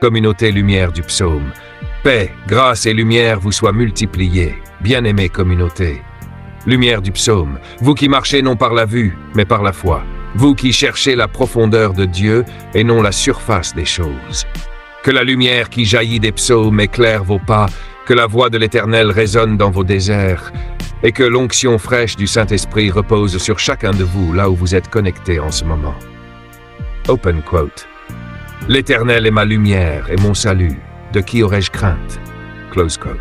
Communauté lumière du psaume. Paix, grâce et lumière vous soient multipliées, bien-aimée communauté. Lumière du psaume, vous qui marchez non par la vue, mais par la foi. Vous qui cherchez la profondeur de Dieu et non la surface des choses. Que la lumière qui jaillit des psaumes éclaire vos pas, que la voix de l'Éternel résonne dans vos déserts, et que l'onction fraîche du Saint-Esprit repose sur chacun de vous là où vous êtes connectés en ce moment. Open quote. L'Éternel est ma lumière et mon salut. De qui aurais-je crainte? Close quote.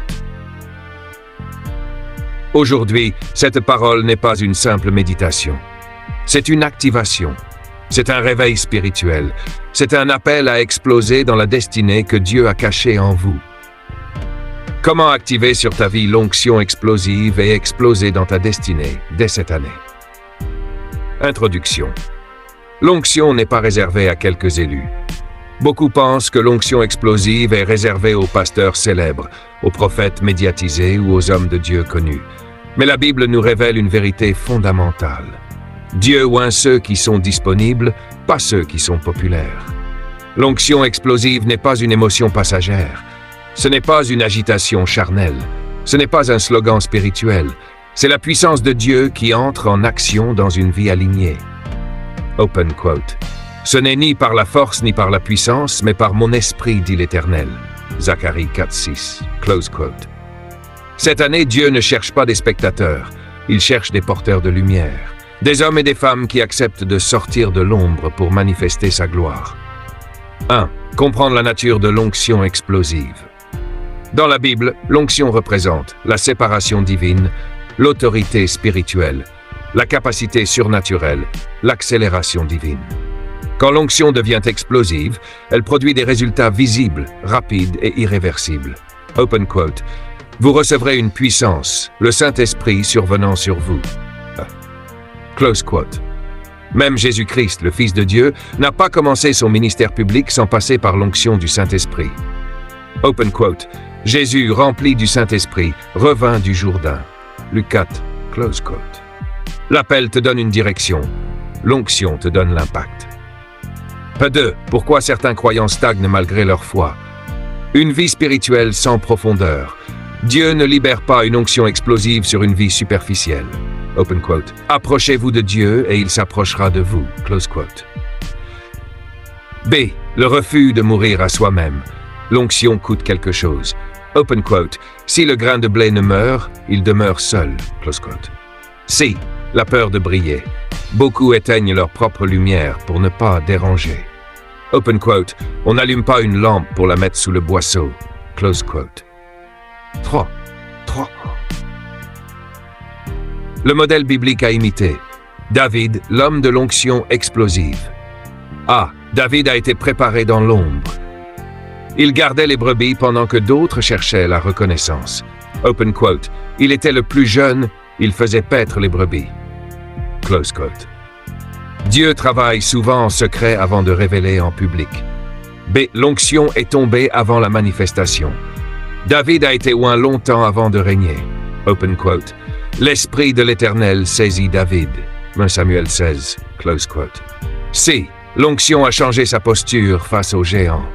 Aujourd'hui, cette parole n'est pas une simple méditation. C'est une activation. C'est un réveil spirituel. C'est un appel à exploser dans la destinée que Dieu a cachée en vous. Comment activer sur ta vie l'onction explosive et exploser dans ta destinée dès cette année? Introduction. L'onction n'est pas réservée à quelques élus. Beaucoup pensent que l'onction explosive est réservée aux pasteurs célèbres, aux prophètes médiatisés ou aux hommes de Dieu connus. Mais la Bible nous révèle une vérité fondamentale. Dieu oint ceux qui sont disponibles, pas ceux qui sont populaires. L'onction explosive n'est pas une émotion passagère. Ce n'est pas une agitation charnelle. Ce n'est pas un slogan spirituel. C'est la puissance de Dieu qui entre en action dans une vie alignée. Open quote. Ce n'est ni par la force ni par la puissance, mais par mon esprit, dit l'Éternel. Zacharie 4:6. Close quote. Cette année, Dieu ne cherche pas des spectateurs. Il cherche des porteurs de lumière. Des hommes et des femmes qui acceptent de sortir de l'ombre pour manifester sa gloire. 1. Comprendre la nature de l'onction explosive. Dans la Bible, l'onction représente la séparation divine, l'autorité spirituelle, la capacité surnaturelle, l'accélération divine. Quand l'onction devient explosive, elle produit des résultats visibles, rapides et irréversibles. Open quote. Vous recevrez une puissance, le Saint-Esprit survenant sur vous. Close quote. Même Jésus-Christ, le Fils de Dieu, n'a pas commencé son ministère public sans passer par l'onction du Saint-Esprit. Open quote. Jésus, rempli du Saint-Esprit, revint du Jourdain. Luc 4. Close quote. L'appel te donne une direction. L'onction te donne l'impact. 2. Pourquoi certains croyants stagnent malgré leur foi? Une vie spirituelle sans profondeur. Dieu ne libère pas une onction explosive sur une vie superficielle. Open quote. Approchez-vous de Dieu et il s'approchera de vous. Close quote. B. Le refus de mourir à soi-même. L'onction coûte quelque chose. Open quote. Si le grain de blé ne meurt, il demeure seul. Close quote. C. La peur de briller. Beaucoup éteignent leur propre lumière pour ne pas déranger. Open quote. On n'allume pas une lampe pour la mettre sous le boisseau. Close quote. 3. Le modèle biblique à imiter. David, l'homme de l'onction explosive. A. David a été préparé dans l'ombre. Il gardait les brebis pendant que d'autres cherchaient la reconnaissance. Open quote. Il était le plus jeune, il faisait paître les brebis. Close quote. Dieu travaille souvent en secret avant de révéler en public. B. L'onction est tombée avant la manifestation. David a été oint longtemps avant de régner. Open quote. L'Esprit de l'Éternel saisit David. 1 Samuel 16. Close quote. C. L'onction a changé sa posture face aux géants.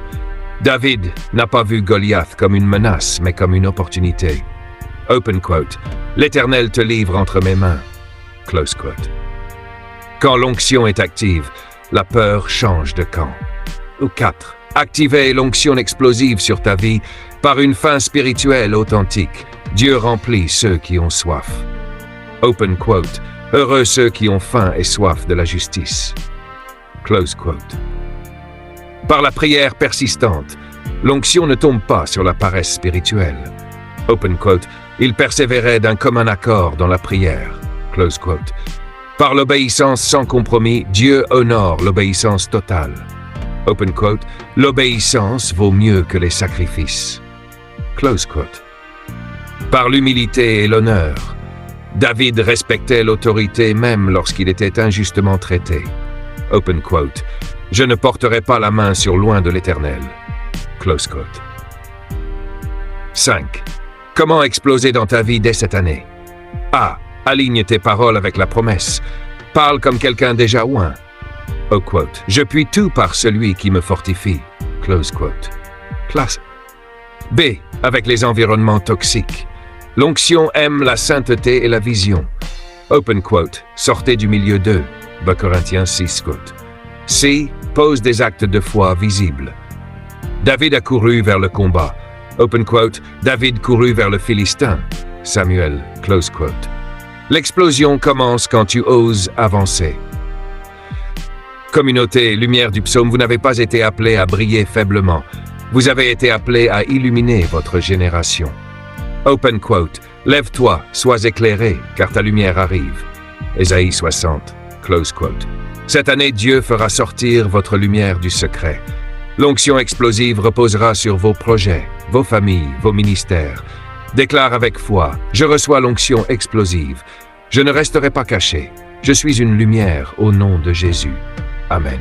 David n'a pas vu Goliath comme une menace, mais comme une opportunité. Open quote. L'Éternel te livre entre mes mains. Close quote. Quand l'onction est active, la peur change de camp. 4. Activez l'onction explosive sur ta vie par une faim spirituelle authentique. Dieu remplit ceux qui ont soif. Open quote. Heureux ceux qui ont faim et soif de la justice. Close quote. Par la prière persistante, l'onction ne tombe pas sur la paresse spirituelle. Open quote. Il persévérait d'un commun accord dans la prière. Close quote. Par l'obéissance sans compromis, Dieu honore l'obéissance totale. Open quote. L'obéissance vaut mieux que les sacrifices. Close quote. Par l'humilité et l'honneur, David respectait l'autorité même lorsqu'il était injustement traité. Open quote. Je ne porterai pas la main sur loin de l'Éternel. Close quote. 5. Comment exploser dans ta vie dès cette année? A. Aligne tes paroles avec la promesse. Parle comme quelqu'un déjà oint. Quote. Je puis tout par celui qui me fortifie. Close quote. classe. B. Avec les environnements toxiques. L'onction aime la sainteté et la vision. Open quote. Sortez du milieu d'eux. Bas Corinthiens 6 quote. C. Pose des actes de foi visibles. David a couru vers le combat. Open quote. David courut vers le Philistin. Samuel. Close quote. L'explosion commence quand tu oses avancer. Communauté, lumière du psaume, vous n'avez pas été appelé à briller faiblement. Vous avez été appelé à illuminer votre génération. Open quote. Lève-toi, sois éclairé, car ta lumière arrive. Ésaïe 60. Close quote. Cette année, Dieu fera sortir votre lumière du secret. L'onction explosive reposera sur vos projets, vos familles, vos ministères. Déclare avec foi, je reçois l'onction explosive. Je ne resterai pas caché. Je suis une lumière au nom de Jésus. Amen.